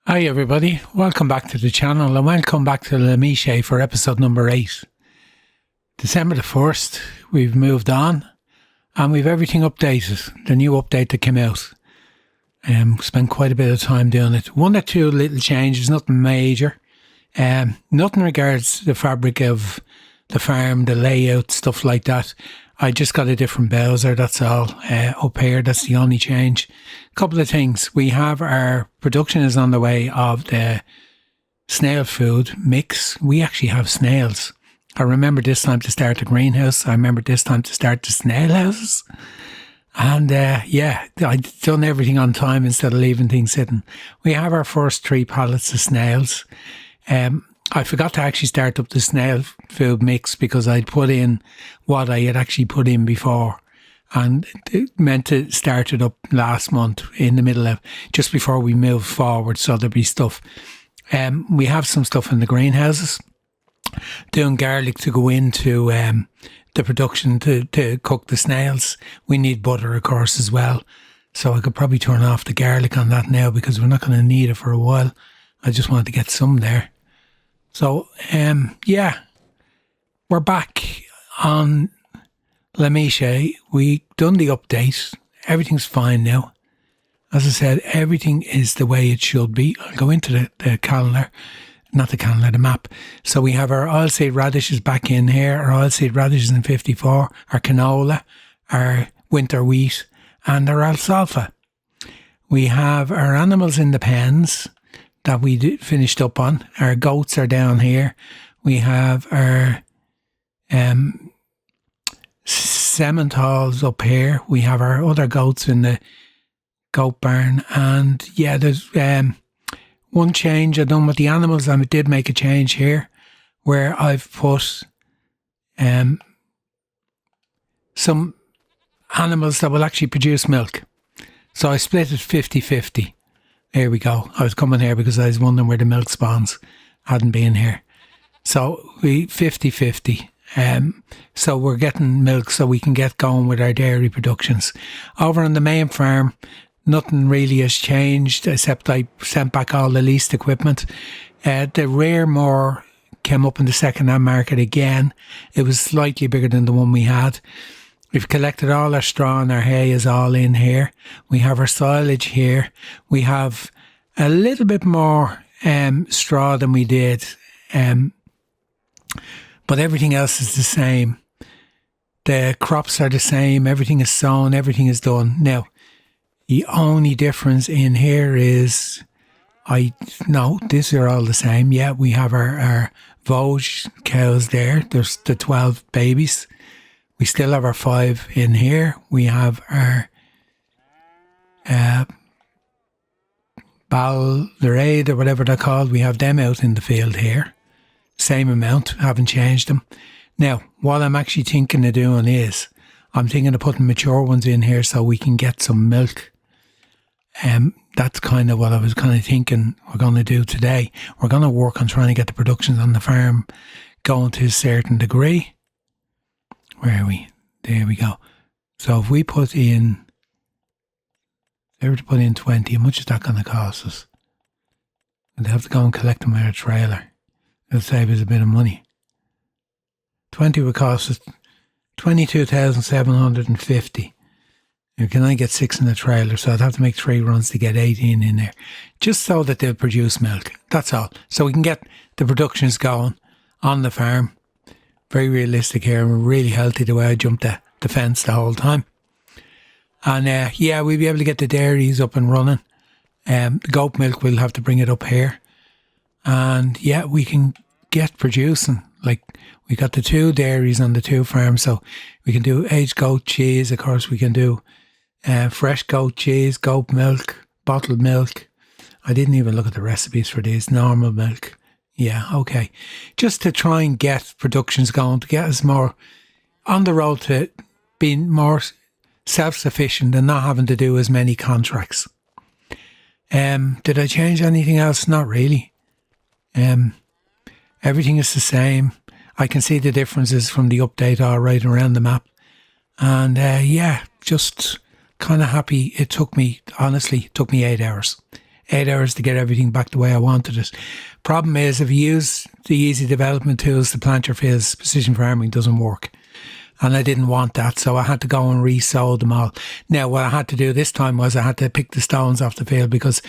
Hi everybody, welcome back to the channel and welcome back to Méchet for episode number 8. December the 1st, we've moved on and we've everything updated, the new update that came out. Spent quite a bit of time doing it. One or two little changes, nothing major. Nothing regards the fabric of the farm, the layout, stuff like that. I just got a different Bowser, that's all. Up here, that's the only change. Couple of things. We have our production is on the way of the snail food mix. We actually have snails. I remember this time to start the greenhouse. I remember this time to start the snail houses. And I'd done everything on time instead of leaving things sitting. We have our first 3 pallets of snails. I forgot to actually start up the snail food mix because I'd put in what I had actually put in before and meant to start it up last month in the middle of, just before we move forward, so there'd be stuff. We have some stuff in the greenhouses, doing garlic to go into the production to cook the snails. We need butter, of course, as well. So I could probably turn off the garlic on that now because we're not going to need it for a while. I just wanted to get some there. So, we're back on Méchet. We done the update. Everything's fine now. As I said, everything is the way it should be. I'll go into the calendar, not the calendar, the map. So we have our oilseed radishes back in here, our oilseed radishes in 54, our canola, our winter wheat, and our alfalfa. We have our animals in the pens that we finished up on. Our goats are down here. We have our Simmentals up here. We have our other goats in the goat barn. And yeah, there's one change I've done with the animals. I did make a change here where I've put some animals that will actually produce milk. So I split it 50-50. There we go. I was coming here because I was wondering where the milk spawns hadn't been here. So we 50-50. So we're getting milk so we can get going with our dairy productions. Over on the main farm, nothing really has changed except I sent back all the leased equipment. The rear mower came up in the second-hand market again. It was slightly bigger than the one we had. We've collected all our straw and our hay is all in here. We have our silage here. We have a little bit more straw than we did. But everything else is the same. The crops are the same. Everything is sown. Everything is done. Now, the only difference in here is, these are all the same. Yeah, we have our Vosges cows there. There's the 12 babies. We still have our 5 in here. We have our Ballerade or whatever they're called. We have them out in the field here. Same amount, haven't changed them. Now, what I'm actually thinking of doing is, I'm thinking of putting mature ones in here so we can get some milk. That's kind of what I was kind of thinking we're going to do today. We're going to work on trying to get the productions on the farm going to a certain degree. Where are we? There we go. So if we put in, if they were to put in 20, how much is that going to cost us? We'd have to go and collect them with a trailer. It'll save us a bit of money. 20 would cost us 22,750. Now, can I get 6 in the trailer? So I'd have to make 3 runs to get 18 in there. Just so that they'll produce milk. That's all. So we can get the productions going on the farm. Very realistic here, and we're really healthy the way I jumped the fence the whole time. And we'll be able to get the dairies up and running. The goat milk, we'll have to bring it up here. And yeah, we can get producing. Like, we got the 2 dairies on the 2 farms, so we can do aged goat cheese. Of course, we can do fresh goat cheese, goat milk, bottled milk. I didn't even look at the recipes for these. Normal milk. Yeah, okay. Just to try and get productions going, to get us more on the road to being more self-sufficient and not having to do as many contracts. Did I change anything else? Not really. Everything is the same. I can see the differences from the update all right around the map. And just kind of happy. It took me 8 hours. 8 hours to get everything back the way I wanted it. Problem is, if you use the easy development tools to plant your fields, precision farming doesn't work. And I didn't want that, so I had to go and re-sow them all. Now, what I had to do this time was I had to pick the stones off the field because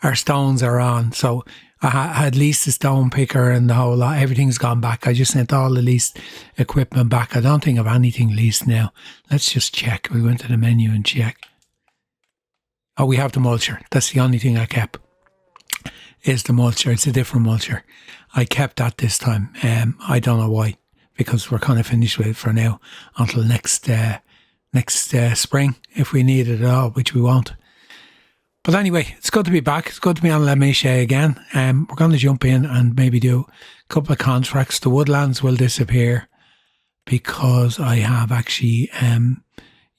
our stones are on. So I had leased the stone picker and the whole lot. Everything's gone back. I just sent all the leased equipment back. I don't think I've anything leased now. Let's just check. We went to the menu and check. Oh, we have the mulcher. That's the only thing I kept, is the mulcher. It's a different mulcher. I kept that this time. I don't know why, because we're kind of finished with it for now until next spring, if we need it at all, which we won't. But anyway, it's good to be back. It's good to be on Méchet again. We're going to jump in and maybe do a couple of contracts. The woodlands will disappear because I have actually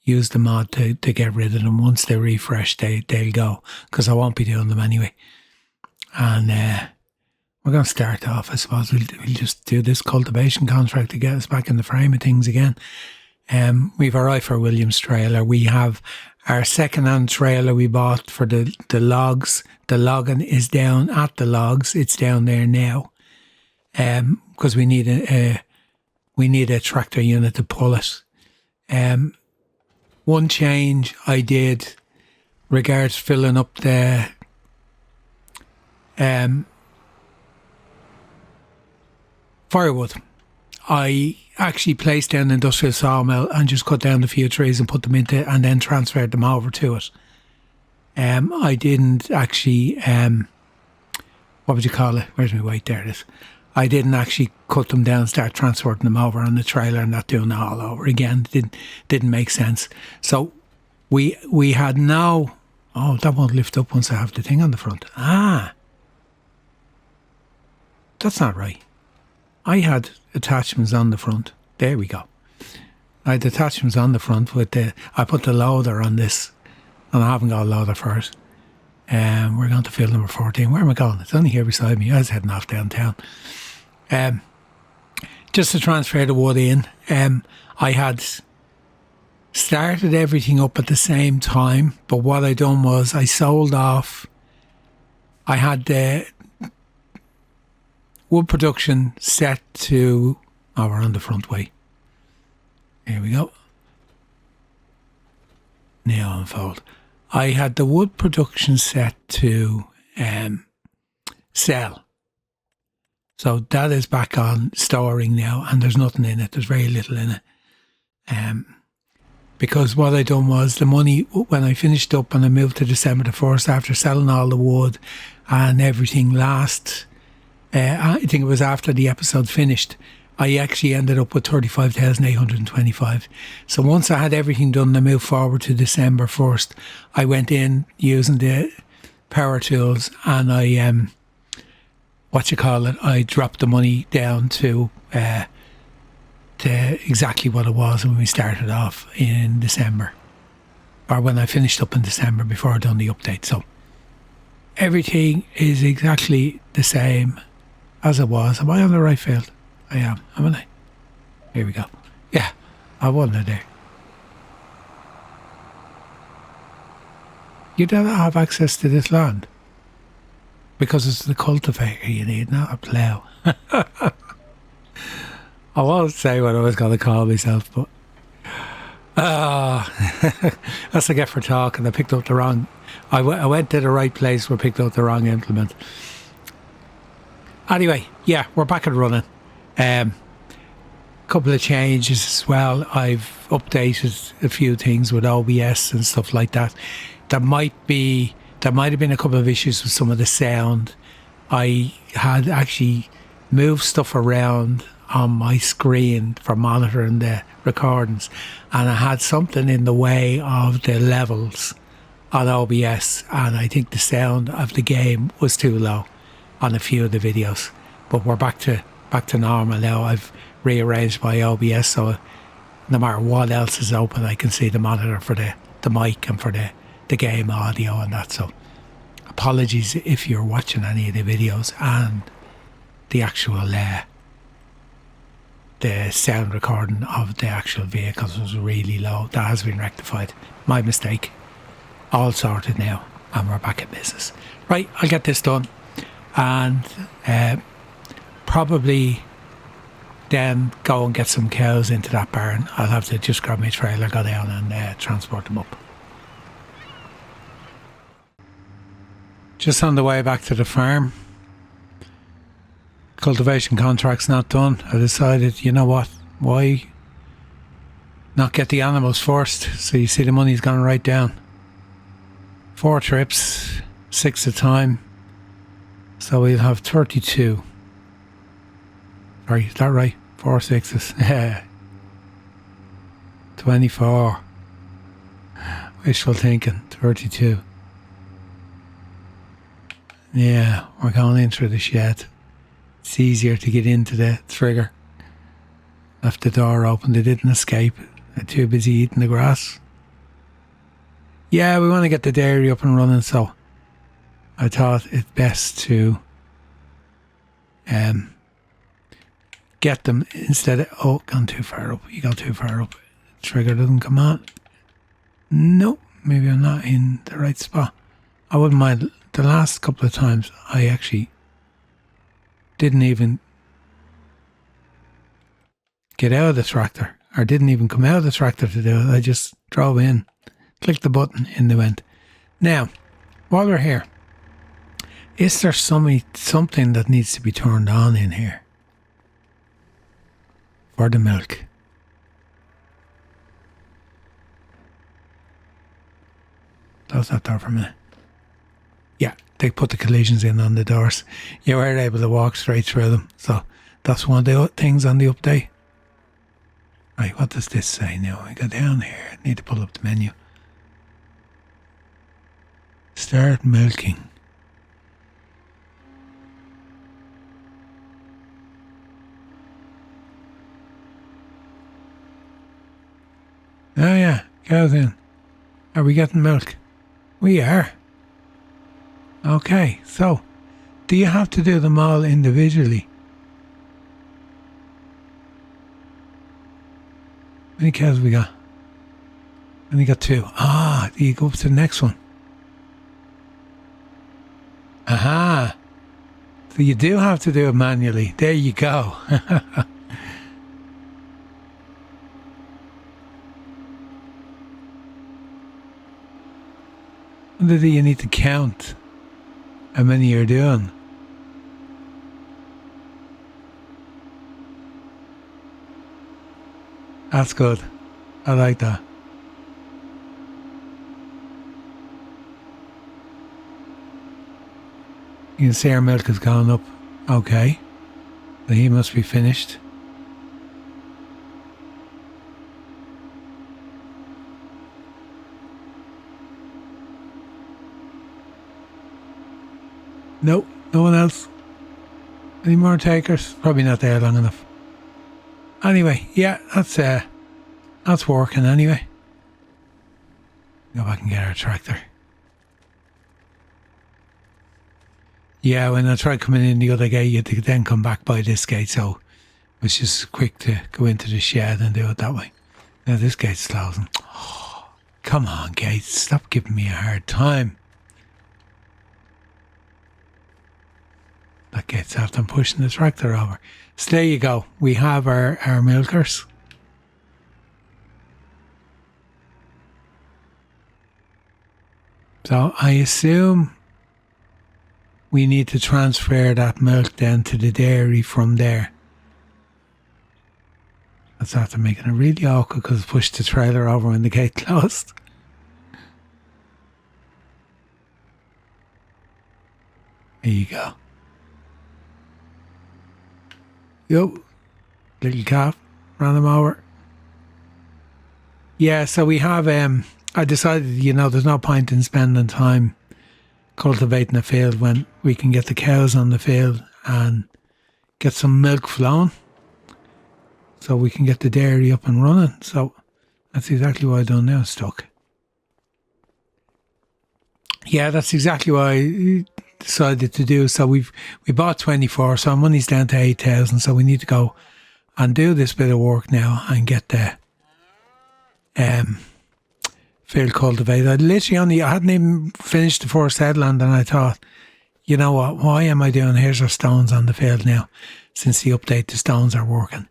used the mod to get rid of them. Once they refresh, they'll go, because I won't be doing them anyway. And we're going to start off, I suppose. We'll just do this cultivation contract to get us back in the frame of things again. We've arrived for William's trailer. We have our second-hand trailer we bought for the logs. The logging is down at the logs. It's down there now, because we need a tractor unit to pull it. One change I did regards filling up the firewood. I actually placed down an industrial sawmill and just cut down a few trees and put them into, and then transferred them over to it. I didn't actually, what would you call it? Where's my weight? There it is. I didn't actually cut them down and start transporting them over on the trailer and not doing it all over again. Didn't make sense. So we had no, oh, that won't lift up once I have the thing on the front. That's not right. I had attachments on the front. There we go. I had attachments on the front with I put the loader on this, and I haven't got a loader for it. We're going to field number 14. Where am I going? It's only here beside me. I was heading off downtown. Just to transfer the wood in. I had started everything up at the same time, but what I done was I sold off. I had the wood production set to, oh, we're on the front way. Here we go. Now unfold. I had the wood production set to sell. So that is back on storing now, and there's nothing in it. There's very little in it. Because what I done was, the money, when I finished up and I moved to December the 1st, after selling all the wood and everything last, I think it was after the episode finished, I actually ended up with 35,825. So once I had everything done, I moved forward to December 1st. I went in using the power tools, and I, I dropped the money down to exactly what it was when we started off in December, or when I finished up in December before I done the update. So everything is exactly the same as it was. Am I on the right field? I am, haven't I? Here we go. Yeah, I wasn't there. You don't have access to this land because it's the cultivator you need, not a plough. I won't say what I was going to call myself, but that's I get for talking. I picked up the wrong. I went to the right place, but picked up the wrong implement. Anyway, yeah, we're back and running. Couple of changes as well. I've updated a few things with OBS and stuff like that. There might have been a couple of issues with some of the sound. I had actually moved stuff around on my screen for monitoring the recordings, and I had something in the way of the levels on OBS, and I think the sound of the game was too low on a few of the videos. But we're back to normal now. I've rearranged my OBS, so no matter what else is open, I can see the monitor for the mic and for the game audio and that. So apologies if you're watching any of the videos and the actual the sound recording of the actual vehicles was really low. That has been rectified. My mistake. All sorted now. and we're back at business. Right, I'll get this done, and probably then go and get some cows into that barn. I'll have to just grab my trailer, go down and transport them up. Just on the way back to the farm, cultivation contract's not done. I decided, you know what, why not get the animals first? So you see the money's gone right down. 4 trips, 6 a time. So we'll have 32. Sorry, is that right? 4 sixes. 24. Wishful thinking. 32. Yeah, we're going in through the shed. It's easier to get into the trigger. Left the door open. They didn't escape. They're too busy eating the grass. Yeah, we want to get the dairy up and running, so I thought it best to get them instead of... Oh, gone too far up. You got too far up. Trigger doesn't come on. Nope, maybe I'm not in the right spot. I wouldn't mind. The last couple of times I actually didn't even get out of the tractor, or didn't even come out of the tractor to do it. I just drove in, clicked the button, in they went. Now, while we're here, is there something that needs to be turned on in here for the milk? Close that door for a minute. Yeah, they put the collisions in on the doors. You were able to walk straight through them. So that's one of the things on the update. Right, what does this say now? I go down here. I need to pull up the menu. Start milking. Oh yeah, cows in. Are we getting milk? We are. Okay, so do you have to do them all individually? How many cows we got? Only got 2. Ah, do you go up to the next one? Aha! So you do have to do it manually. There you go. Wonder do you need to count how many you're doing? That's good. I like that. You can see our milk has gone up. Okay. So he must be finished. Nope, no one else. Any more takers? Probably not there long enough. Anyway, yeah, that's working anyway. Go back and get our tractor. Yeah, when I tried coming in the other gate, you had to then come back by this gate, so it was just quick to go into the shed and do it that way. Now this gate's closing. Oh, come on, gate, stop giving me a hard time. That gate's after I'm pushing the tractor over. So there you go. We have our milkers. So I assume we need to transfer that milk then to the dairy from there. That's after making it really awkward because I pushed the trailer over when the gate closed. There you go. Yo, little calf, ran him over. Yeah, so we have, I decided, there's no point in spending time cultivating a field when we can get the cows on the field and get some milk flowing so we can get the dairy up and running. So that's exactly what I done now, stuck. Yeah, that's exactly what I decided to do. So we bought 24, so our money's down to 8,000. So we need to go and do this bit of work now and get the field cultivated. I hadn't even finished the first headland, and I thought, you know what, why am I doing, here's our stones on the field now. Since the update, the stones are working.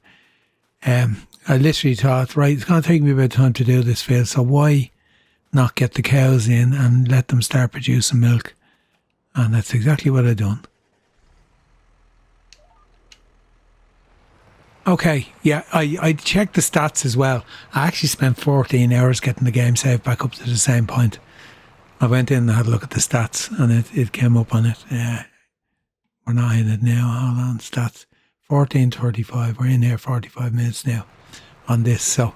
I literally thought, right, it's going to take me a bit of time to do this field, so why not get the cows in and let them start producing milk? And that's exactly what I've done. Okay, yeah, I checked the stats as well. I actually spent 14 hours getting the game saved back up to the same point. I went in and had a look at the stats, and it came up on it. We're not in it now. Hold on, stats. 14:35. We're in here 45 minutes now on this. So,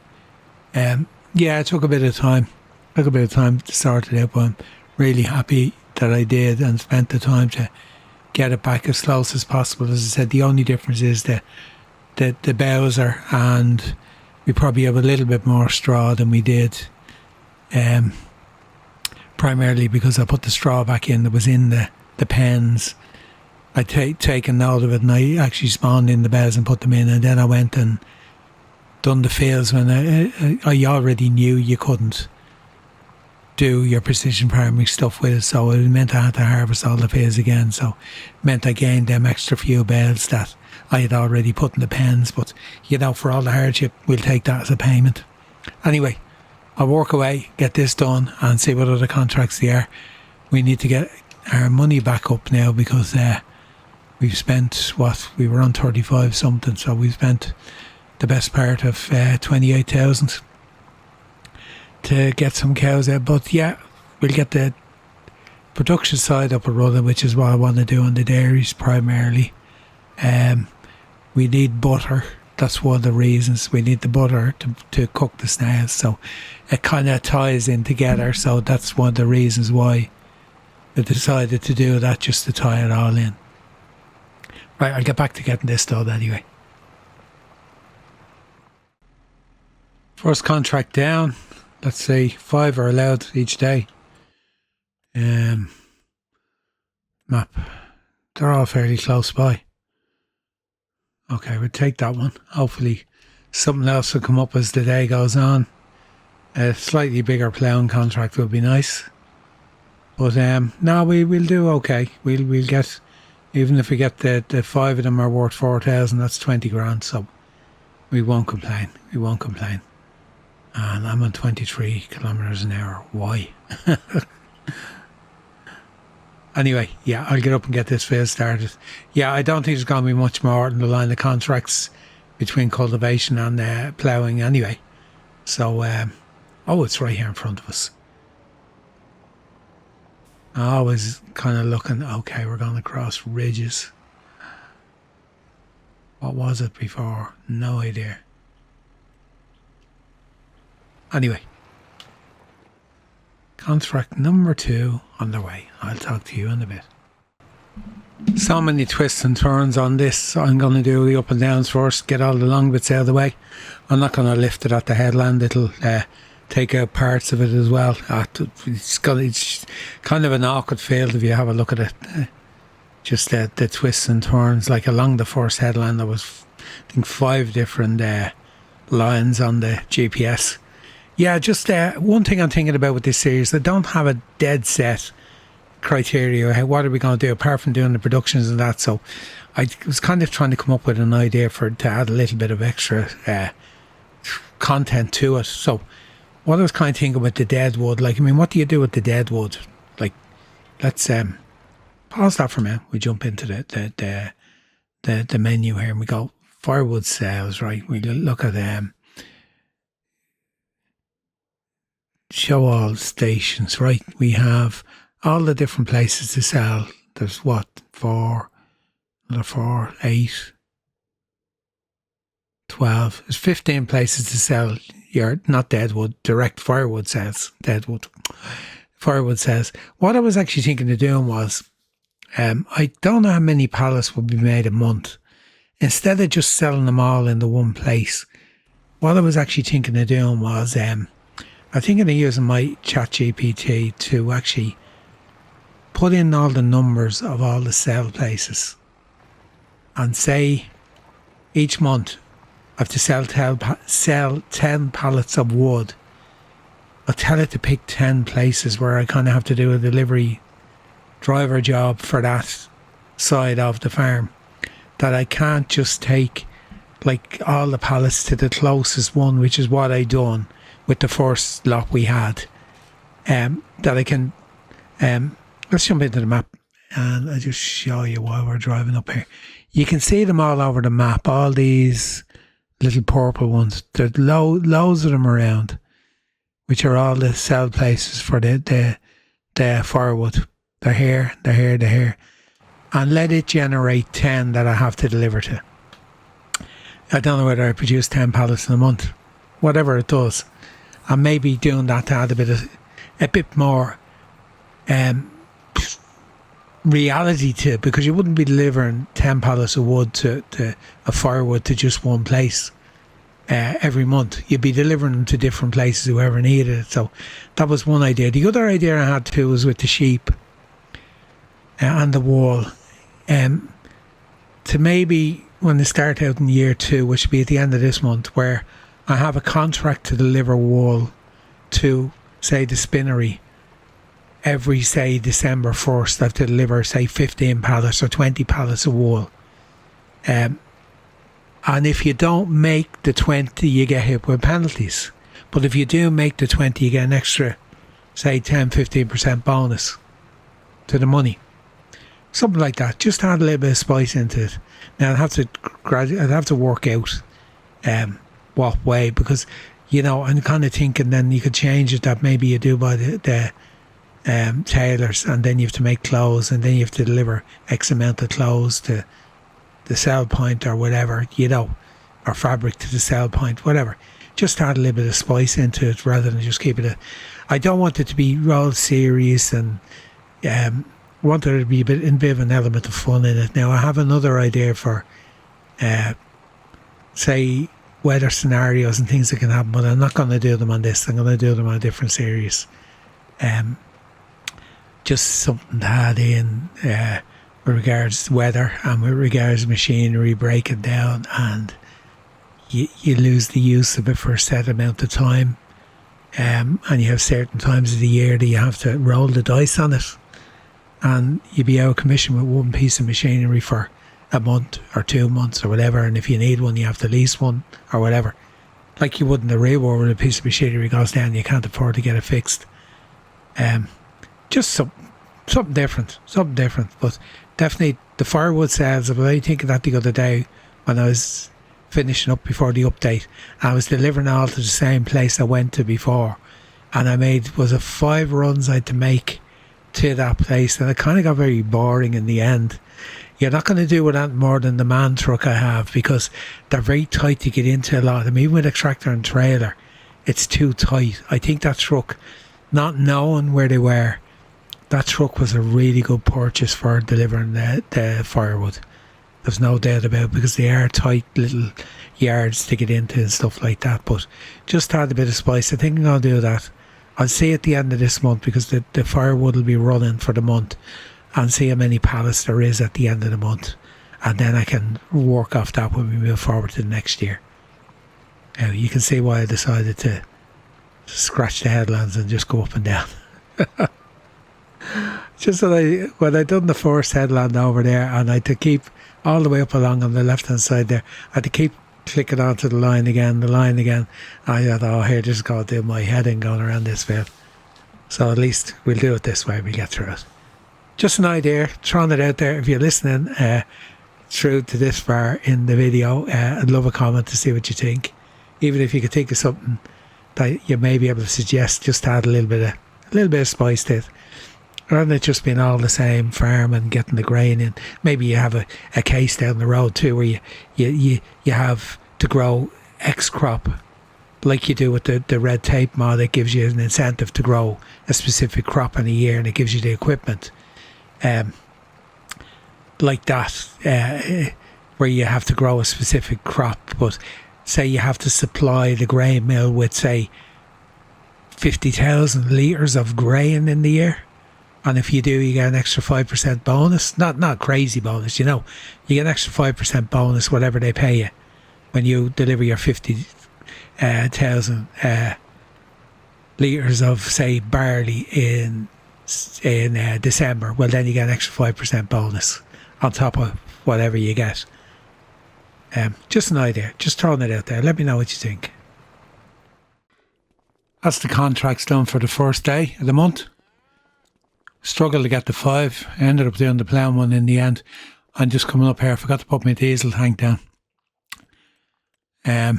yeah, it took a bit of time. To sort it out, but I'm really happy that I did and spent the time to get it back as close as possible. As I said, the only difference is the bowser, and we probably have a little bit more straw than we did, primarily because I put the straw back in that was in the pens. I'd taken note of it, and I actually spawned in the bales and put them in, and then I went and done the fields when I already knew you couldn't do your precision farming stuff with it, so it meant I had to harvest all the fields again, so it meant I gained them extra few bales that I had already put in the pens, but you know, for all the hardship, we'll take that as a payment. Anyway, I'll work away, get this done, and see what other contracts there are. We need to get our money back up now, because we've spent, we were on 35 something, so we've spent the best part of 28,000 to get some cows out. But yeah, we'll get the production side up and running, which is what I want to do on the dairies primarily. We need butter. That's one of the reasons. We need the butter to cook the snails, so it kind of ties in together. So that's one of the reasons why I decided to do that, just to tie it all in. Right, I'll get back to getting this done anyway. First contract down. Let's say 5 are allowed each day. Map. They're all fairly close by. Okay, we'll take that one. Hopefully something else will come up as the day goes on. A slightly bigger ploughing contract would be nice. But no, we'll do okay. We'll get, even if we get the 5 of them are worth 4,000, that's 20 grand. So we won't complain. And I'm on 23 kilometres an hour. Why? Anyway, yeah, I'll get up and get this field started. Yeah, I don't think there's going to be much more in the line of contracts between cultivation and ploughing anyway. So, it's right here in front of us. I was kind of looking, okay, we're going to cross ridges. What was it before? No idea. Anyway, contract number 2 underway. I'll talk to you in a bit. So many twists and turns on this. I'm going to do the up and downs first, get all the long bits out of the way. I'm not going to lift it at the headland. It'll take out parts of it as well. It's kind of an awkward field if you have a look at it. Just the twists and turns. Like along the first headland, there was, I think, 5 different lines on the GPS. Yeah, just one thing I'm thinking about with this series, I don't have a dead set criteria. What are we going to do apart from doing the productions and that? So I was kind of trying to come up with an idea to add a little bit of extra content to it. So what I was kind of thinking with the dead wood, like, I mean, what do you do with the dead wood? Like, let's pause that for a minute. We jump into the menu here and we go firewood sales, right? We look at show all stations, right? We have all the different places to sell. There's 4, 8, 12. There's 15 places to sell your, not deadwood, direct firewood sales. Firewood sales. What I was actually thinking of doing was, I don't know how many pallets would be made a month. Instead of just selling them all in the one place, what I was actually thinking of doing was, I'm thinking of using my ChatGPT to actually put in all the numbers of all the sell places and say each month I have to sell 10 pallets of wood I'll tell it to pick 10 places where I kind of have to do a delivery driver job for that side of the farm, that I can't just take like all the pallets to the closest one, which is what I done with the first lot we had. That I can let's jump into the map and I'll just show you while we're driving up here. You can see them all over the map, all these little purple ones. There's loads of them around, which are all the sell places for the firewood. They're here. And let it generate 10 that I have to deliver to. I don't know whether I produce 10 pallets in a month. Whatever it does. I may be doing that to add a bit more reality to it, because you wouldn't be delivering 10 pallets of wood of firewood to just one place every month. You'd be delivering them to different places, whoever needed it. So that was one idea. The other idea I had too was with the sheep and the wool, to maybe when they start out in year 2, which will be at the end of this month, where I have a contract to deliver wool to, say, the spinnery every, say, December 1st. I have to deliver, say, 15 pallets or 20 pallets of wool. And if you don't make the 20, you get hit with penalties. But if you do make the 20, you get an extra, say, 10-15% bonus to the money. Something like that. Just add a little bit of spice into it. Now I'd have to work out what way, because, you know, I'm kind of thinking then you could change it, that maybe you do by the tailors, and then you have to make clothes, and then you have to deliver X amount of clothes to the sell point or whatever, you know, or fabric to the sell point, whatever. Just add a little bit of spice into it rather than just keep it I don't want it to be all serious, and I want there to be a bit of an element of fun in it. Now I have another idea for say weather scenarios and things that can happen, but I'm not going to do them on this. I'm going to do them on a different series. Just something to add in with regards to weather and with regards to machinery breaking down, and you lose the use of it for a set amount of time, and you have certain times of the year that you have to roll the dice on it, and you'd be out of commission with one piece of machinery for a month or 2 months or whatever, and if you need one you have to lease one or whatever, like you would in the real world when a piece of machinery goes down you can't afford to get it fixed. Just something different, but definitely the firewood sales. I was only thinking that the other day when I was finishing up before the update. I was delivering all to the same place I went to before, and I made 5 runs I had to make to that place, and it kind of got very boring in the end. You're not going to do with that more than the man truck I have, because they're very tight to get into a lot of them. Even with a tractor and trailer, it's too tight. I think that truck, not knowing where they were, that truck was a really good purchase for delivering the firewood. There's no doubt about it, because they are tight little yards to get into and stuff like that. But just add a bit of spice. I think I'm going to do that. I'll see at the end of this month, because the firewood will be running for the month, and see how many pallets there is at the end of the month, and then I can work off that when we move forward to the next year. Now you can see why I decided to scratch the headlands and just go up and down. Just that when I done the first headland over there, and I had to keep all the way up along on the left hand side there, I had to keep clicking onto the line again, I thought, oh, here, just got to do my heading going around this bit. So at least we'll do it this way, we'll get through it. Just an idea, throwing it out there. If you're listening through to this far in the video, I'd love a comment to see what you think. Even if you could think of something that you may be able to suggest, just add a little bit of spice to it. Rather than it just being all the same farm and getting the grain in. Maybe you have a case down the road too, where you have to grow X crop, like you do with the red tape mod. It gives you an incentive to grow a specific crop in a year, and it gives you the equipment. Like that, where you have to grow a specific crop, but say you have to supply the grain mill with, say, 50,000 litres of grain in the year, and if you do, you get an extra 5% bonus. Not crazy bonus, you know. You get an extra 5% bonus, whatever they pay you, when you deliver your 50,000 litres of, say, barley in December, well, then you get an extra 5% bonus on top of whatever you get. Just an idea, just throwing it out there. Let me know what you think. That's the contracts done for the first day of the month. Struggled to get the 5. I ended up doing the plough one in the end. I'm just coming up here. I forgot to put my diesel tank down. I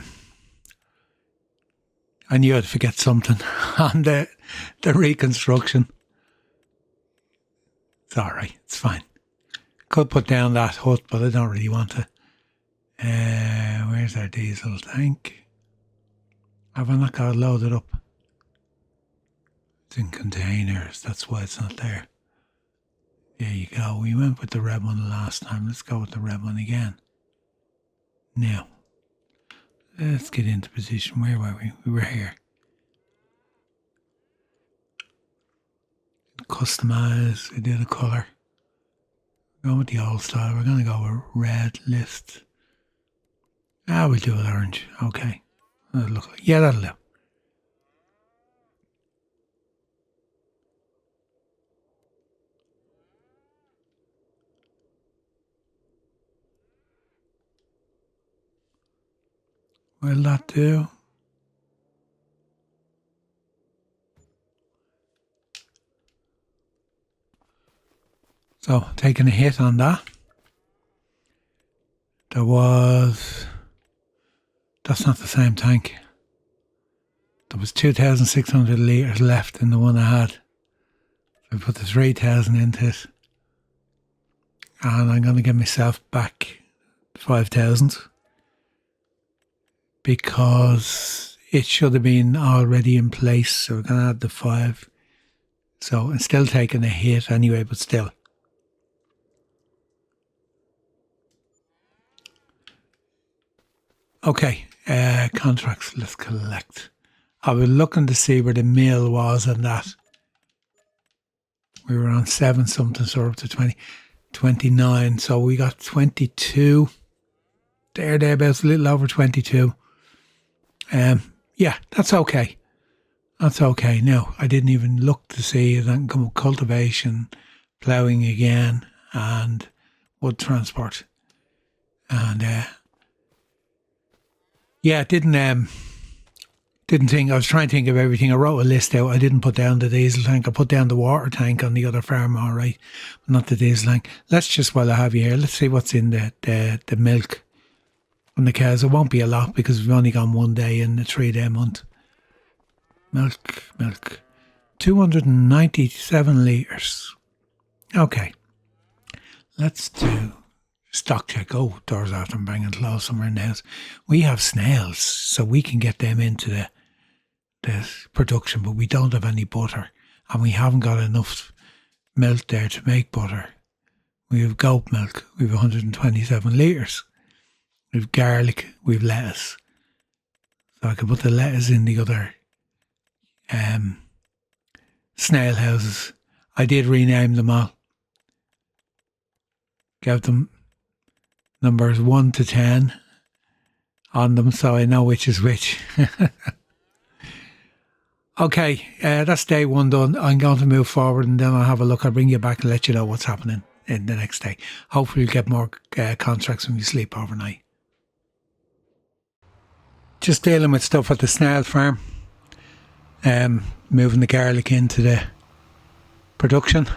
knew I'd forget something on the reconstruction. It's alright, it's fine. Could put down that hut, but I don't really want to. Where's our diesel tank? Have I not got it loaded up? It's in containers, that's why it's not there. There you go. We went with the red one the last time. Let's go with the red one again. Now, let's get into position. Where were we? We were here. Customize. We did a colour. Go with the old style. We're going to go with red list. We'll do it orange. Okay. That'll look like, yeah, that'll do. Will that do? So, taking a hit on that. That's not the same tank. There was 2,600 litres left in the one I had. I put the 3,000 into it. And I'm going to give myself back 5,000. Because it should have been already in place. So we're going to add the 5. So I'm still taking a hit anyway, but still. Okay, contracts, let's collect. I was looking to see where the mill was on that. We were on 7 something, so we're up to 29. So we got 22. Thereabouts, a little over 22. Yeah, that's okay. That's okay. Now, I didn't even look to see it. I can come with cultivation, ploughing again, and wood transport. And yeah, didn't think. I was trying to think of everything. I wrote a list out. I didn't put down the diesel tank. I put down the water tank on the other farm, all right, but not the diesel tank. Let's just, while I have you here, let's see what's in the milk on the cows. It won't be a lot because we've only gone 1 day in the 3-day month. Milk. 297 litres. Okay. Let's do stock check. Oh, doors after I'm banging close somewhere in the house. We have snails, so we can get them into the production, but we don't have any butter, and we haven't got enough milk there to make butter. We have goat milk. We have 127 litres. We have garlic. We have lettuce. So I can put the lettuce in the other snail houses. I did rename them all. Gave them numbers 1 to 10 on them, so I know which is which. Okay, that's day 1 done. I'm going to move forward and then I'll have a look. I'll bring you back and let you know what's happening in the next day. Hopefully we'll get more contracts when we sleep overnight. Just dealing with stuff at the snail farm. Moving the garlic into the production.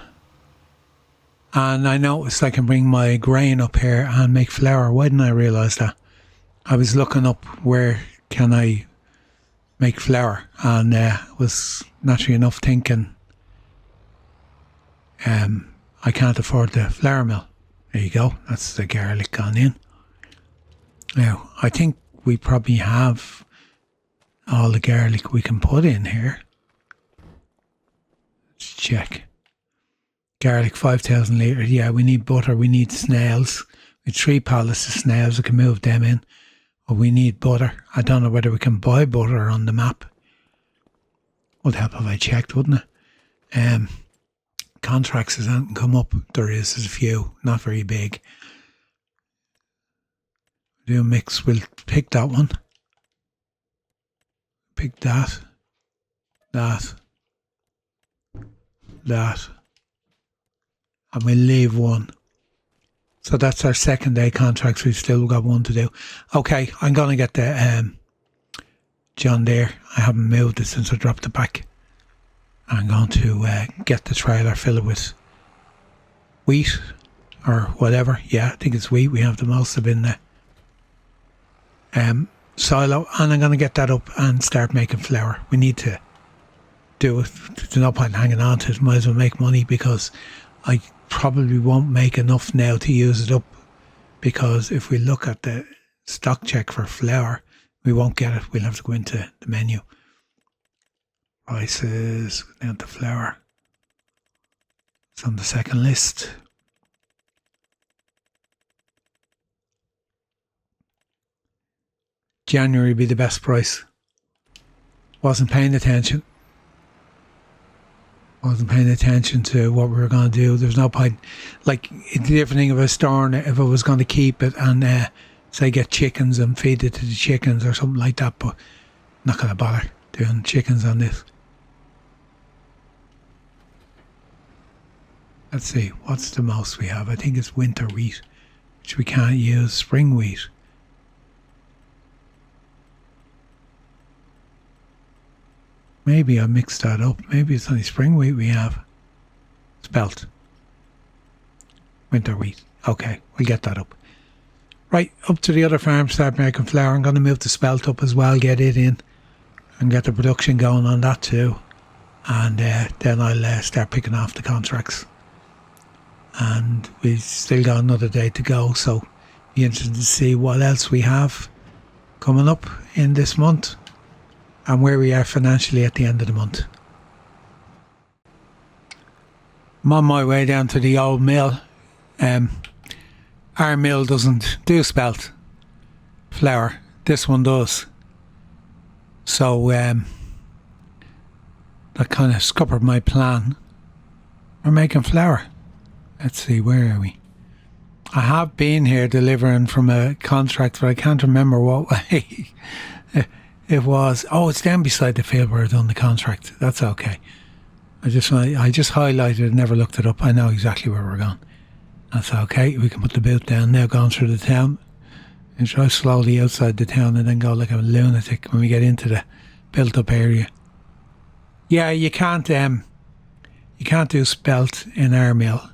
And I noticed I can bring my grain up here and make flour. Why didn't I realise that? I was looking up where can I make flour, and was naturally enough thinking I can't afford the flour mill. There you go, that's the garlic gone in. Now, I think we probably have all the garlic we can put in here. Let's check. Garlic, 5,000 litres. Yeah, we need butter, we need snails. We have 3 pallets of snails, we can move them in. But we need butter. I don't know whether we can buy butter on the map. Would help if I checked, wouldn't it? Contracts hasn't come up. There's a few, not very big. Do a mix, we'll pick that one. Pick that. that, and we'll leave one. So that's our second day contracts. We've still got one to do. Okay, I'm going to get the John Deere. I haven't moved it since I dropped it back. I'm going to get the trailer, fill it with wheat or whatever. Yeah, I think it's wheat. We have the most of in the silo, and I'm going to get that up and start making flour. We need to do it. There's no point hanging on to it. Might as well make money, because I probably won't make enough now to use it up, because if we look at the stock check for flour, we won't get it. We'll have to go into the menu. Prices, down to flour. It's on the second list. January be the best price. Wasn't paying attention to what we were going to do. There's no point. Like, it's the different thing of a store, if I was going to keep it and say get chickens and feed it to the chickens or something like that, but I'm not going to bother doing chickens on this. Let's see, what's the most we have? I think it's winter wheat, which we can't use. Spring wheat. Maybe I mixed that up. Maybe it's only spring wheat we have. Spelt. Winter wheat. Okay, we'll get that up. Right, up to the other farm, start making flour. I'm going to move the spelt up as well, get it in, and get the production going on that too. And then I'll start picking off the contracts. And we've still got another day to go, so be interested to see what else we have coming up in this month and where we are financially at the end of the month. I'm on my way down to the old mill. Our mill doesn't do spelt flour. This one does. So that kind of scuppered my plan. We're making flour. Let's see, where are we? I have been here delivering from a contract, but I can't remember what way it was. Oh, it's down beside the field where I've done the contract. That's okay. I just highlighted it, never looked it up. I know exactly where we're going. That's okay. We can put the boot down now, going through the town, and drive slowly outside the town, and then go like a lunatic when we get into the built-up area. Yeah, you can't do spelt in our mill.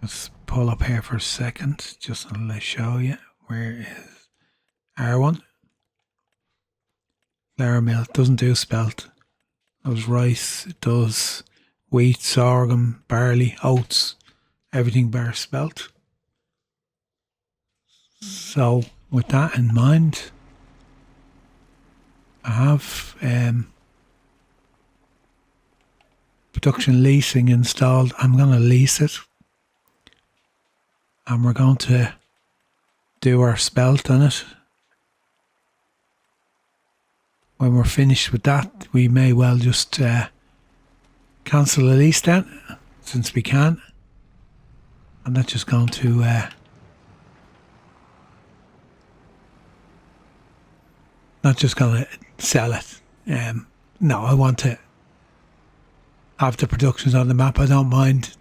Let's pull up here for a second, just to show you. Where is our one? Flour mill doesn't do spelt. It does rice, it does wheat, sorghum, barley, oats, everything bar spelt. So with that in mind, I have production leasing installed. I'm going to lease it. And we're going to do our spelt on it. When we're finished with that, we may well just cancel the lease then, since we can. I'm not just going to sell it. No, I want to have the productions on the map. I don't mind.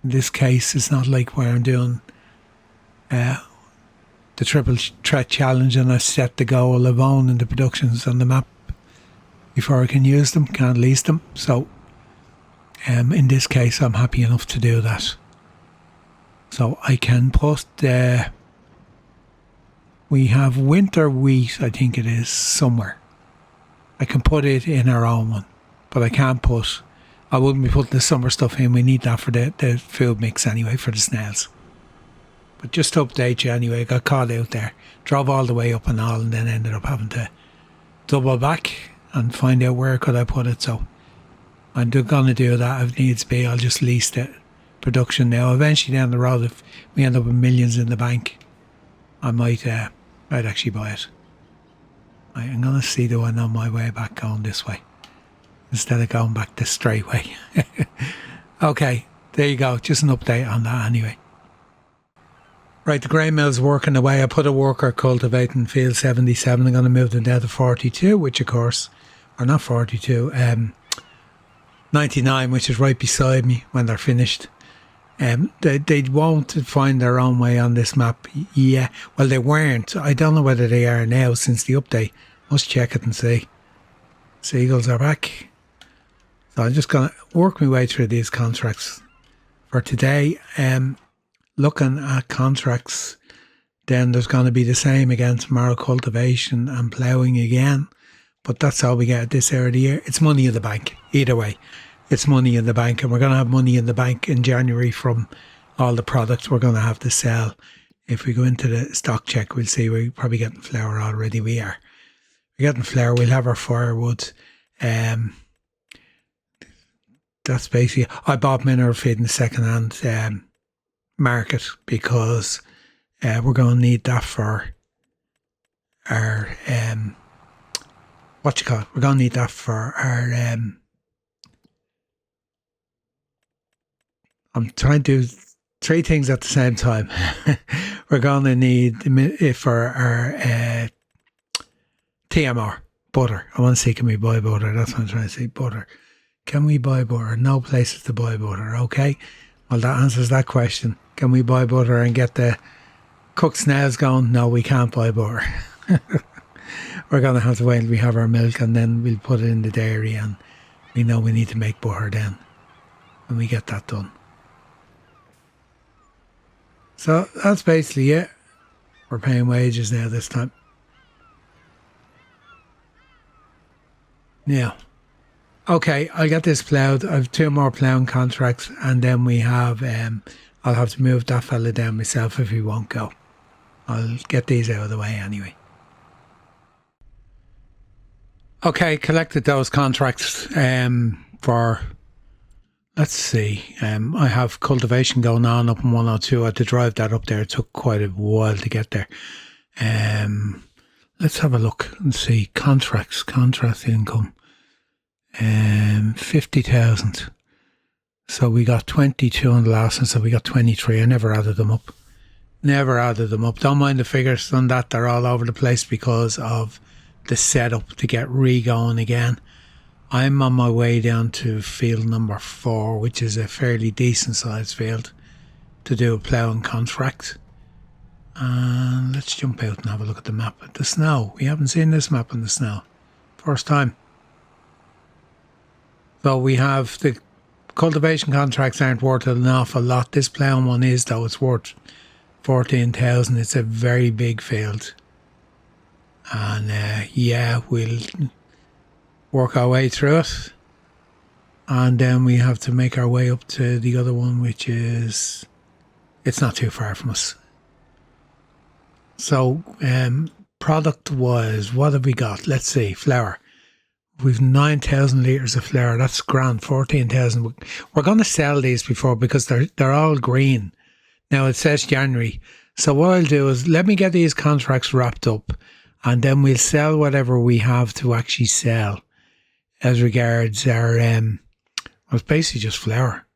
In this case, it's not like where I'm doing the triple threat challenge and I set the goal of owning the productions on the map before I can use them, can't lease them. So in this case, I'm happy enough to do that. So I can put we have winter wheat, I think it is, somewhere. I can put it in our own one, but I wouldn't be putting the summer stuff in. We need that for the food mix anyway, for the snails. But just to update you anyway, I got caught out there. Drove all the way up and all, and then ended up having to double back and find out where could I put it. So I'm going to do that if needs be. I'll just lease the production now. Eventually down the road, if we end up with millions in the bank, I might actually buy it. I'm going to see the one on my way back going this way, instead of going back the straight way. Okay, there you go. Just an update on that anyway. Right, the grain mill's working away. I put a worker cultivating field 77. I'm going to move them down to 42, which of course, or not 42, 99, which is right beside me when they're finished. They won't find their own way on this map. Yeah, well, they weren't. I don't know whether they are now since the update. Must check it and see. Seagulls are back. So I'm just going to work my way through these contracts for today. Looking at contracts, then there's going to be the same again tomorrow, cultivation and ploughing again. But that's all we get at this area of the year. It's money in the bank, either way. It's money in the bank, and we're going to have money in the bank in January from all the products we're going to have to sell. If we go into the stock check, we'll see we're probably getting flour already. We are. We're getting flour. We'll have our firewood. That's basically... I bought mineral feed in the second-hand market because we're going to need that for our we're going to need that for our I'm trying to do three things at the same time. We're going to need it for our TMR butter. I want to see, can we buy butter? That's what I'm trying to say, butter. Can we buy butter? No places to buy butter. Okay, well, that answers that question. Can we buy butter and get the cooked snails going? No, we can't buy butter. We're going to have to wait until we have our milk, and then we'll put it in the dairy, and we know we need to make butter then when we get that done. So that's basically it. We're paying wages now this time. Now, okay, I got this ploughed. I have 2 more ploughing contracts, and then we have, I'll have to move that fella down myself if he won't go. I'll get these out of the way anyway. Okay, collected those contracts for, let's see, I have cultivation going on up in 102. I had to drive that up there. It took quite a while to get there. Let's have a look and see. Contract income. 50,000. So we got 22 on the last one, so we got 23. I never added them up. Don't mind the figures on that. They're all over the place because of the setup to get re-going again. I'm on my way down to field number 4, which is a fairly decent sized field, to do a ploughing contract. And let's jump out and have a look at the map. The snow. We haven't seen this map in the snow. First time. So we have the cultivation contracts aren't worth an awful lot. This ploughing one is, though. It's worth 14,000. It's a very big field. And yeah, we'll work our way through it. And then we have to make our way up to the other one, which is... It's not too far from us. So, product-wise, what have we got? Let's see, flour. We've 9,000 litres of flour. That's grand, 14,000. We're going to sell these before because they're all green. Now, it says January. So what I'll do is let me get these contracts wrapped up, and then we'll sell whatever we have to actually sell as regards our... well, it's basically just flour.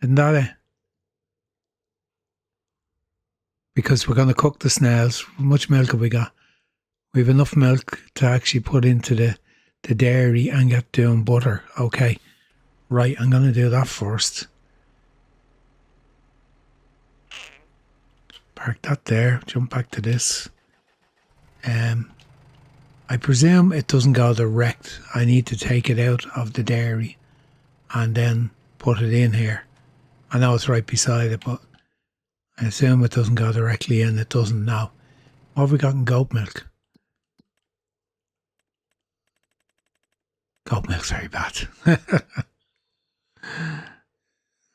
Isn't that it? Because we're going to cook the snails. How much milk have we got? We have enough milk to actually put into the dairy and get doing butter. Okay. Right, I'm going to do that first. Park that there. Jump back to this. I presume it doesn't go direct. I need to take it out of the dairy and then put it in here. I know it's right beside it, but I assume it doesn't go directly in. It doesn't now. What have we got in goat milk? Goat milk's very bad.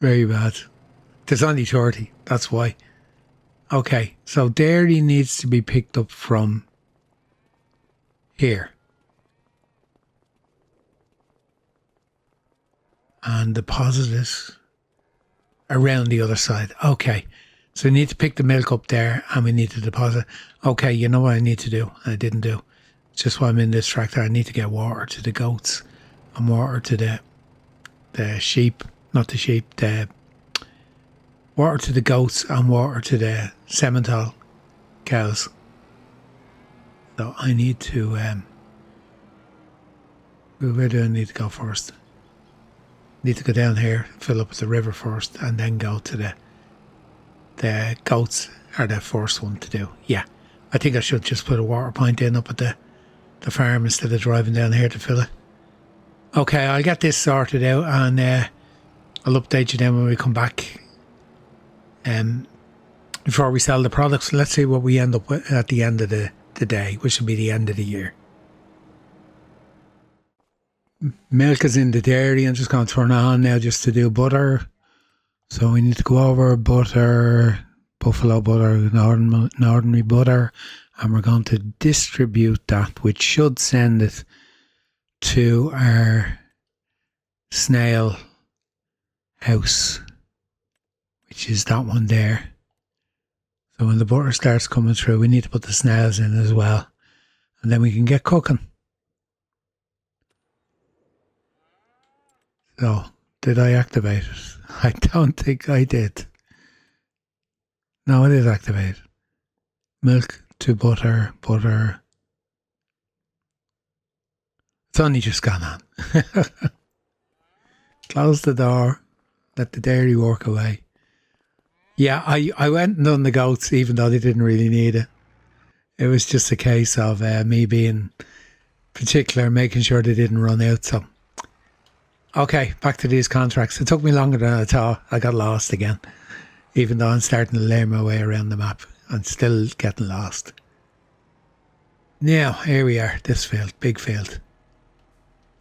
Very bad. There's only 30. That's why. Okay, so dairy needs to be picked up from here. And deposited around the other side. Okay. So we need to pick the milk up there and we need to deposit. Okay, you know what I need to do? I didn't do. It's just why I'm in this tractor. I need to get water to the goats and water to the sheep. Not the sheep, the water to the goats and water to the Simmental cows. So I need to, where do I need to go first? Need to go down here, fill up at the river first, and then go to the goats are the first one to do. Yeah, I think I should just put a water point in up at the farm instead of driving down here to fill it. Okay, I'll get this sorted out, and I'll update you then when we come back. Before we sell the products, let's see what we end up with at the end of the day, which will be the end of the year. Milk is in the dairy. I'm just going to turn it on now just to do butter. So we need to go over butter, buffalo butter, ordinary butter, and we're going to distribute that, which should send it to our snail house, which is that one there. So when the butter starts coming through, we need to put the snails in as well, and then we can get cooking. So, did I activate it? I don't think I did. No, it is activated. Milk to butter. It's only just gone on. Close the door. Let the dairy work away. Yeah, I went and done the goats even though they didn't really need it. It was just a case of me being particular, making sure they didn't run out. So, okay, back to these contracts. It took me longer than I thought. I got lost again. Even though I'm starting to learn my way around the map, I'm still getting lost. Now, here we are, this field, big field.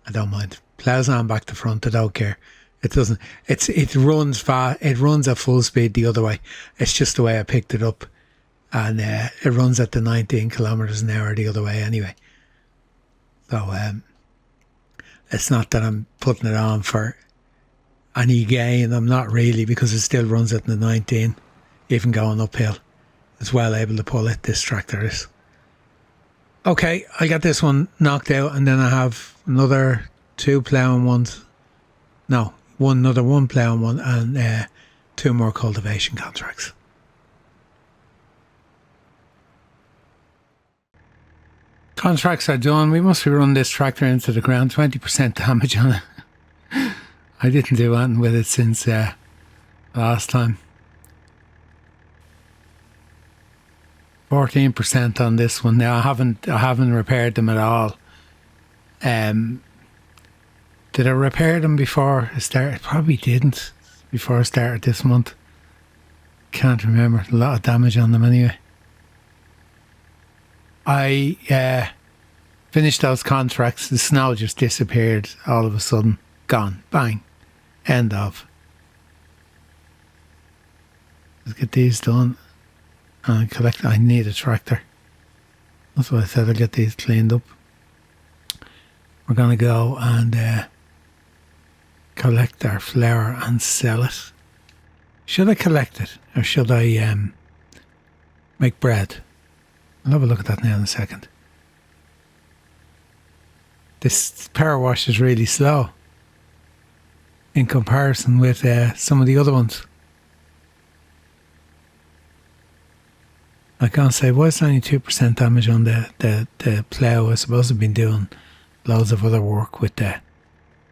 I don't mind. Plows on back to front, I don't care. It doesn't, it runs fast, it runs at full speed the other way. It's just the way I picked it up. And it runs at the 19 kilometres an hour the other way anyway. So, it's not that I'm putting it on for any gain. I'm not really, because it still runs at the 19, even going uphill. It's well able to pull it, this tractor is. Okay, I got this one knocked out, and then I have another two ploughing ones. No, another one ploughing one, and two more cultivation contracts. Contracts are done. We must run this tractor into the ground. 20% damage on it. I didn't do anything with it since last time. 14% on this one. Now I haven't repaired them at all. Did I repair them before I started? Probably didn't before I started this month. Can't remember. A lot of damage on them anyway. I finished those contracts. The snow just disappeared all of a sudden. Gone. Bang. End of. Let's get these done. And collect. I need a tractor. That's what I said. I'll get these cleaned up. We're going to go and collect our flour and sell it. Should I collect it? Or should I make bread? I'll have a look at that now in a second. This power wash is really slow in comparison with some of the other ones. I can't say, why is only 2% damage on the plough? I suppose I've been doing loads of other work with the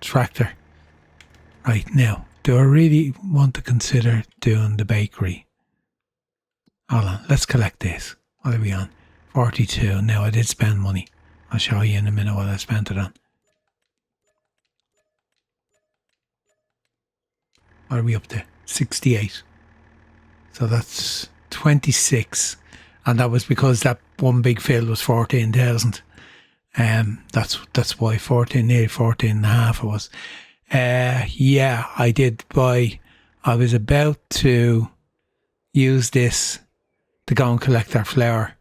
tractor. Right, now, do I really want to consider doing the bakery? Hold on, let's collect this. What are we on? 42. Now, I did spend money. I'll show you in a minute what I spent it on. What are we up to? 68. So that's 26. And that was because that one big field was 14,000. That's why 14, nearly 14 and a half it was. Yeah, I did buy. I was about to use this to go and collect our flour.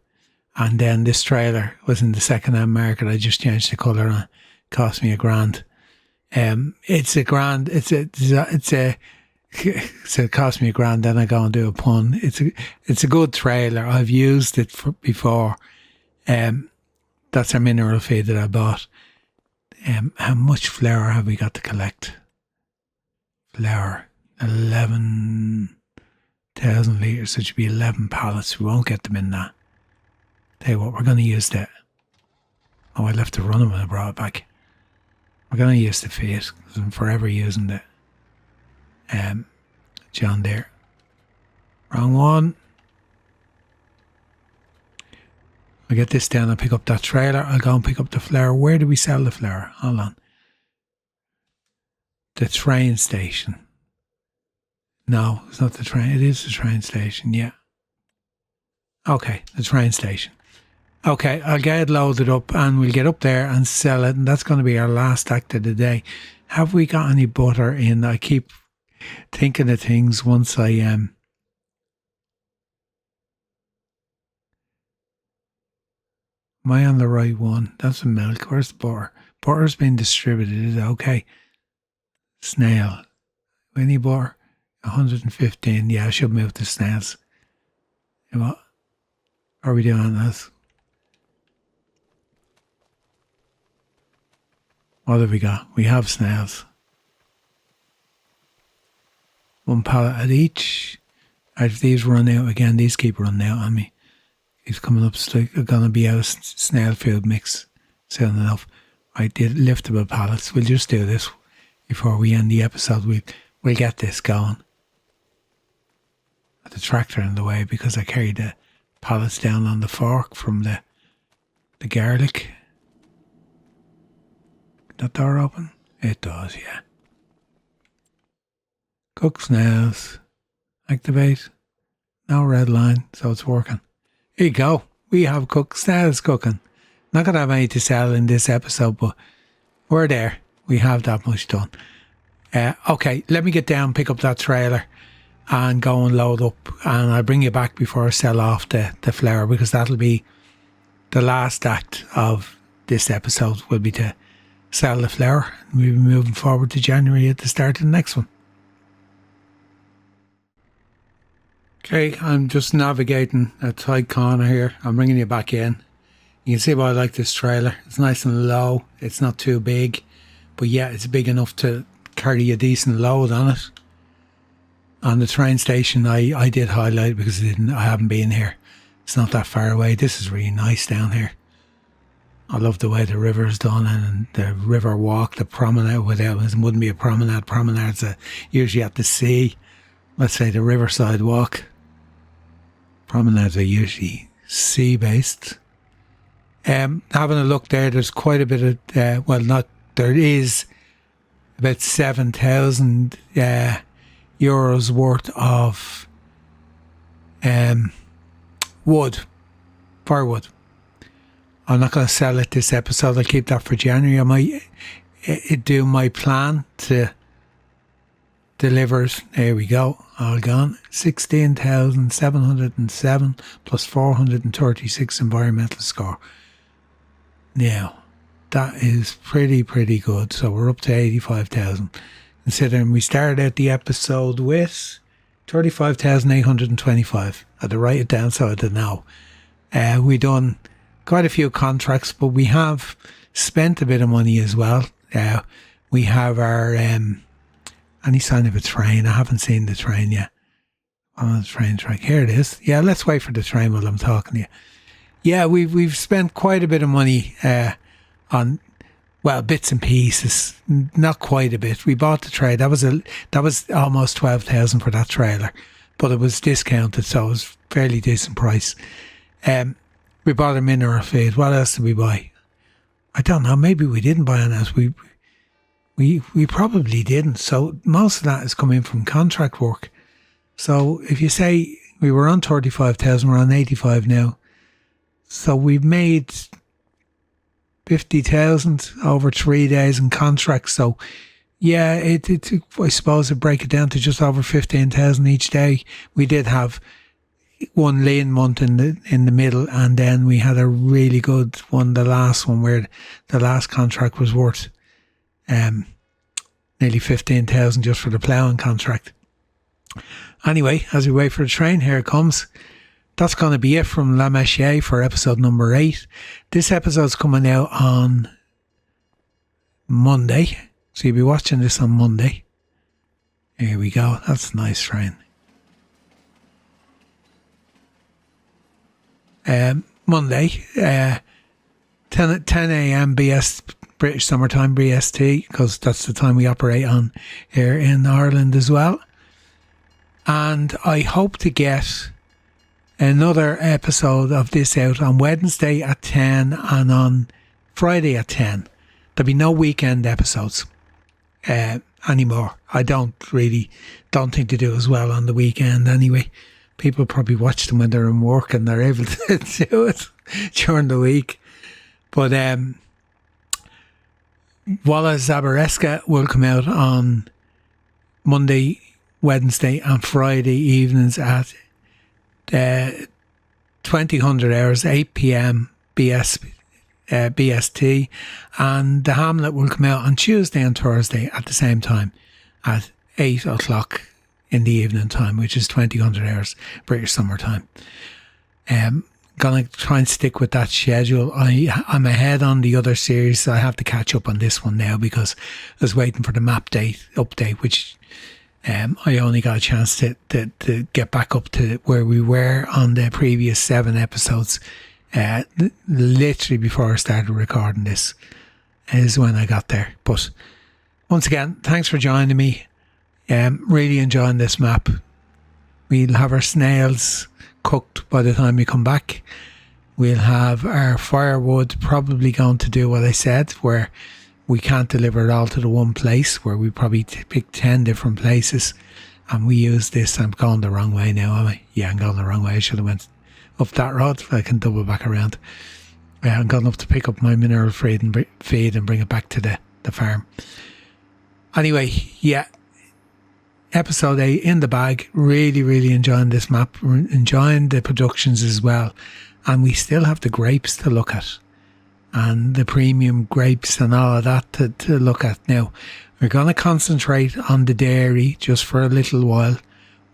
And then this trailer was in the second-hand market. I just changed the colour on. It cost me $1,000. It's $1,000. So it cost me $1,000. Then I go and do a pun. It's a good trailer. I've used it before. That's our mineral feed that I bought. How much flour have we got to collect? Flour, 11. 1,000 litres, so it should be 11 pallets. We won't get them in that. Tell you what, we're going to use that. Oh, I left to run them when I brought it back. We're going to use the Fiat, because I'm forever using the John Deere. Wrong one. I'll get this down, I'll pick up that trailer, I'll go and pick up the flour. Where do we sell the flour? Hold on. The train station. No, it's not the train. It is the train station, yeah. Okay, the train station. Okay, I'll get it loaded up and we'll get up there and sell it. And that's going to be our last act of the day. Have we got any butter in? I keep thinking of things once I... Am I on the right one? That's the milk. Where's the butter? Butter's been distributed. Is it okay? Snail. Any butter? 115. Yeah, I should move to snails. You know what? Are we doing this? What have we got? We have snails. 1 pallet at each. If these run out again, these keep running out on me. He's coming up, going to be out of snail food mix soon enough. I did liftable pallets. We'll just do this before we end the episode. We'll get this going. The tractor in the way because I carried the pallets down on the fork from the garlic. That door open? It does, yeah. Cooked Snails. Activate. No red line, so it's working. Here you go. We have Cooked Snails cooking. Not going to have any to sell in this episode, but we're there. We have that much done. Okay, let me get down, pick up that trailer and go and load up, and I'll bring you back before I sell off the flour, because that'll be the last act of this episode, will be to sell the flour. We'll be moving forward to January at the start of the next one. Okay, I'm just navigating a tight corner here. I'm bringing you back in. You can see why I like this trailer. It's nice and low. It's not too big, but yeah, it's big enough to carry a decent load on it. On the train station, I did highlight it because I haven't been here. It's not that far away. This is really nice down here. I love the way the river is done, and the river walk, the promenade. Without it wouldn't be a promenade. Promenades are usually at the sea. Let's say the riverside walk. Promenades are usually sea-based. Having a look there, there's quite a bit of, there is about 7,000 euros worth of firewood. I'm not going to sell it this episode. I'll keep that for January. I might do my plan to deliver it. There we go. All gone. 16,707 plus 436 environmental score. Now, that is pretty good. So we're up to 85,000. Considering we started out the episode with 35,825. I had to write it down so I didn't know. We done quite a few contracts, but we have spent a bit of money as well. We have our any sign of a train. I haven't seen the train yet. On the train track. Here it is. Yeah, let's wait for the train while I'm talking to you. Yeah, we've spent quite a bit of money on, well, bits and pieces. Not quite a bit. We bought the trailer. That was almost 12,000 for that trailer, but it was discounted, so it was fairly decent price. We bought a mineral feed. What else did we buy? I don't know. Maybe we didn't buy anything else. We probably didn't. So most of that is coming from contract work. So if you say we were on 35,000, we're on 85 now. So we've made 50,000 over 3 days in contracts. So yeah, it I suppose to break it down to just over 15,000 each day. We did have one lean month in the middle, and then we had a really good one, the last one, where the last contract was worth nearly 15,000 just for the ploughing contract. Anyway, as we wait for the train, here it comes. That's going to be it from Méchet for episode number 8. This episode's coming out on Monday, so you'll be watching this on Monday. Here we go. That's a nice train. Monday, 10 a.m. British Summertime, BST, because that's the time we operate on here in Ireland as well. And I hope to get another episode of this out on Wednesday at 10 and on Friday at 10. There'll be no weekend episodes anymore. I don't think they do as well on the weekend anyway. People probably watch them when they're in work and they're able to do it during the week. But Walla Zabareska will come out on Monday, Wednesday and Friday evenings at 2000 hours, 8 p.m. BST, and the Hamlet will come out on Tuesday and Thursday at the same time at 8 o'clock in the evening time, which is 2000 hours British Summertime. Gonna try and stick with that schedule. I'm ahead on the other series, so I have to catch up on this one now because I was waiting for the map update, which I only got a chance to get back up to where we were on the previous 7 episodes. Literally before I started recording this is when I got there. But once again, thanks for joining me. Really enjoying this map. We'll have our snails cooked by the time we come back. We'll have our firewood probably going to do what I said, where we can't deliver it all to the one place, where we probably pick 10 different places and we use this. I'm going the wrong way now, am I? Yeah, I'm going the wrong way. I should have went up that road. I can double back around. I'm going up to pick up my mineral feed and bring it back to the farm. Anyway, yeah, episode 8 in the bag. Really, really enjoying this map. Enjoying the productions as well. And we still have the grapes to look at. And the premium grapes and all of that to look at. Now, we're going to concentrate on the dairy just for a little while.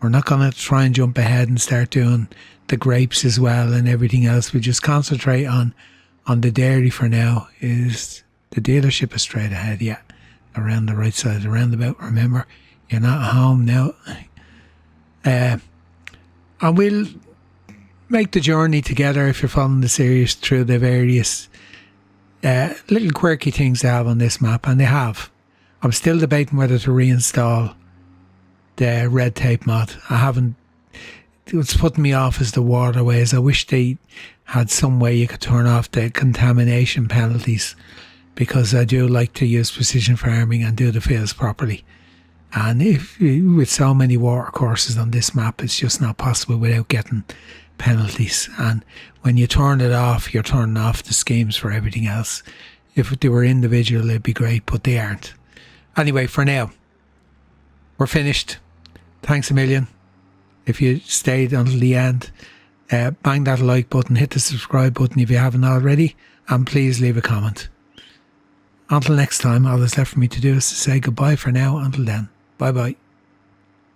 We're not going to try and jump ahead and start doing the grapes as well and everything else. We just concentrate on the dairy for now. Is the dealership is straight ahead, yeah. Around the right side of the roundabout, remember. You're not at home now. And we'll make the journey together if you're following the series through the various little quirky things they have on this map, and they have. I'm still debating whether to reinstall the red tape mod. I haven't. What's putting me off is the waterways. I wish they had some way you could turn off the contamination penalties, because I do like to use precision farming and do the fields properly. And with so many water courses on this map, it's just not possible without getting penalties. And when you turn it off, you're turning off the schemes for everything else. If they were individual, it'd be great, but they aren't. Anyway, for now, we're finished. Thanks a million. If you stayed until the end, bang that like button, hit the subscribe button if you haven't already, and please leave a comment. Until next time, all that's left for me to do is to say goodbye for now. Until then, bye bye.